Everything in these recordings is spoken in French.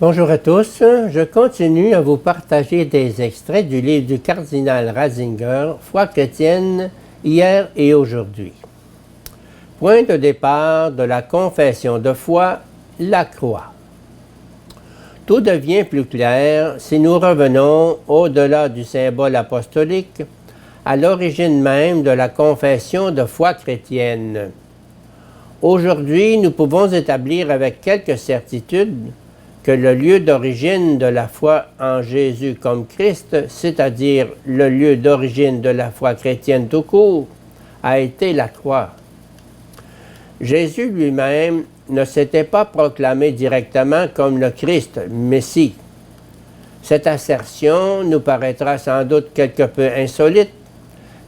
Bonjour à tous, je continue à vous partager des extraits du livre du cardinal Ratzinger, Foi chrétienne, hier et aujourd'hui. Point de départ de la confession de foi, la croix. Tout devient plus clair si nous revenons, au-delà du symbole apostolique, à l'origine même de la confession de foi chrétienne. Aujourd'hui, nous pouvons établir avec quelque certitude que le lieu d'origine de la foi en Jésus comme Christ, c'est-à-dire le lieu d'origine de la foi chrétienne tout court, a été la croix. Jésus lui-même ne s'était pas proclamé directement comme le Christ, Messie. Cette assertion nous paraîtra sans doute quelque peu insolite,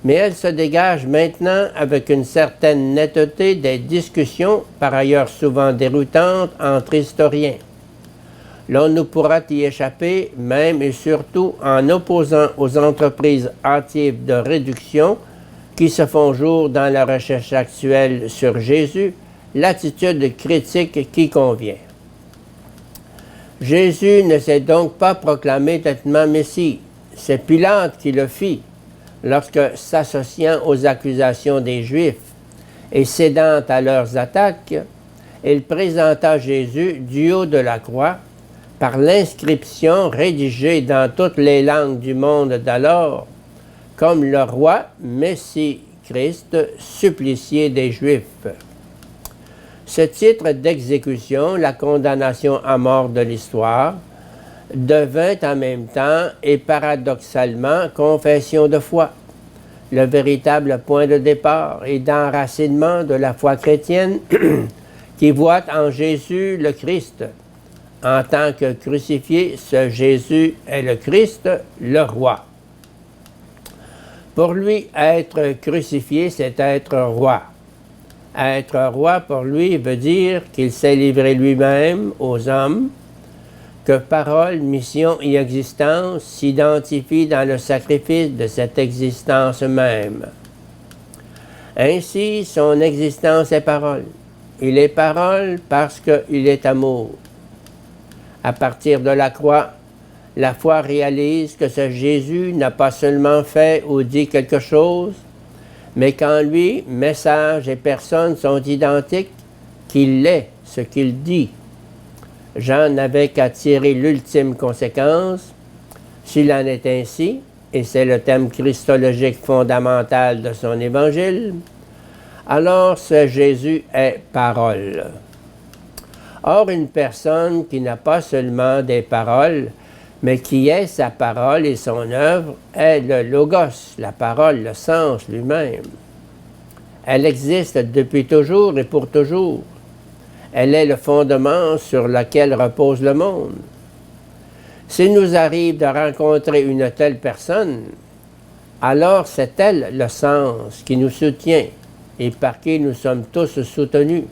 mais elle se dégage maintenant avec une certaine netteté des discussions, par ailleurs souvent déroutantes, entre historiens. L'on ne pourra y échapper, même et surtout en opposant aux entreprises hâtives de réduction qui se font jour dans la recherche actuelle sur Jésus, l'attitude critique qui convient. Jésus ne s'est donc pas proclamé tellement Messie. C'est Pilate qui le fit, lorsque, s'associant aux accusations des Juifs et cédant à leurs attaques, il présenta Jésus du haut de la croix par l'inscription rédigée dans toutes les langues du monde d'alors, comme le roi Messie Christ, supplicié des Juifs. Ce titre d'exécution, la condamnation à mort de l'histoire, devint en même temps et paradoxalement confession de foi, le véritable point de départ et d'enracinement de la foi chrétienne qui voit en Jésus le Christ. En tant que crucifié, ce Jésus est le Christ, le roi. Pour lui, être crucifié, c'est être roi. Être roi, pour lui, veut dire qu'il s'est livré lui-même aux hommes, que parole, mission et existence s'identifient dans le sacrifice de cette existence même. Ainsi, son existence est parole. Il est parole parce qu'il est amour. À partir de la croix, la foi réalise que ce Jésus n'a pas seulement fait ou dit quelque chose, mais qu'en lui, message et personne sont identiques, qu'il est ce qu'il dit. Jean n'avait qu'à tirer l'ultime conséquence. S'il en est ainsi, et c'est le thème christologique fondamental de son évangile, alors ce Jésus est parole. Or, une personne qui n'a pas seulement des paroles, mais qui est sa parole et son œuvre, est le logos, la parole, le sens lui-même. Elle existe depuis toujours et pour toujours. Elle est le fondement sur lequel repose le monde. S'il nous arrive de rencontrer une telle personne, alors c'est elle le sens qui nous soutient et par qui nous sommes tous soutenus.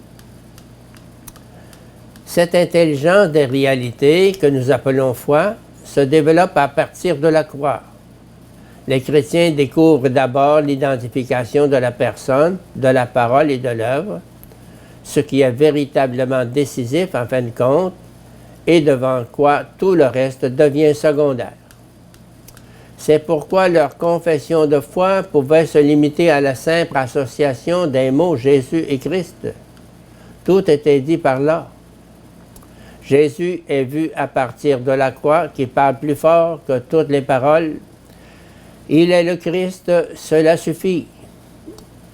Cette intelligence des réalités que nous appelons foi se développe à partir de la croix. Les chrétiens découvrent d'abord l'identification de la personne, de la parole et de l'œuvre, ce qui est véritablement décisif en fin de compte, et devant quoi tout le reste devient secondaire. C'est pourquoi leur confession de foi pouvait se limiter à la simple association des mots Jésus et Christ. Tout était dit par là. Jésus est vu à partir de la croix qui parle plus fort que toutes les paroles. Il est le Christ, cela suffit.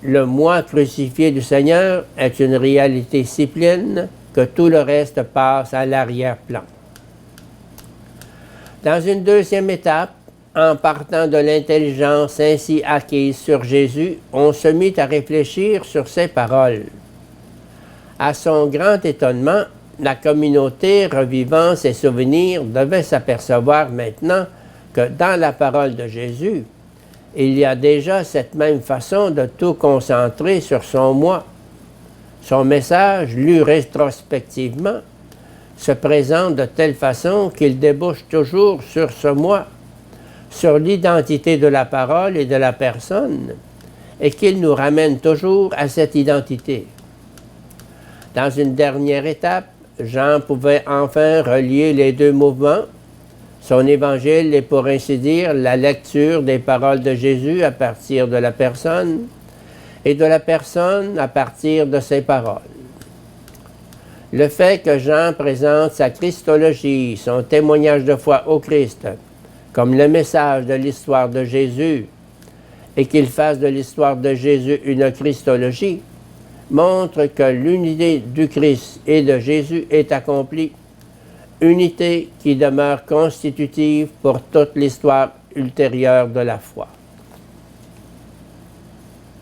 Le moi crucifié du Seigneur est une réalité si pleine que tout le reste passe à l'arrière-plan. Dans une deuxième étape, en partant de l'intelligence ainsi acquise sur Jésus, on se mit à réfléchir sur ses paroles. À son grand étonnement, la communauté, revivant ses souvenirs, devait s'apercevoir maintenant que dans la parole de Jésus, il y a déjà cette même façon de tout concentrer sur son moi. Son message, lu rétrospectivement, se présente de telle façon qu'il débouche toujours sur ce moi, sur l'identité de la parole et de la personne, et qu'il nous ramène toujours à cette identité. Dans une dernière étape, Jean pouvait enfin relier les deux mouvements. Son évangile est pour ainsi dire la lecture des paroles de Jésus à partir de la personne et de la personne à partir de ses paroles. Le fait que Jean présente sa Christologie, son témoignage de foi au Christ, comme le message de l'histoire de Jésus, et qu'il fasse de l'histoire de Jésus une Christologie, montre que l'unité du Christ et de Jésus est accomplie, unité qui demeure constitutive pour toute l'histoire ultérieure de la foi.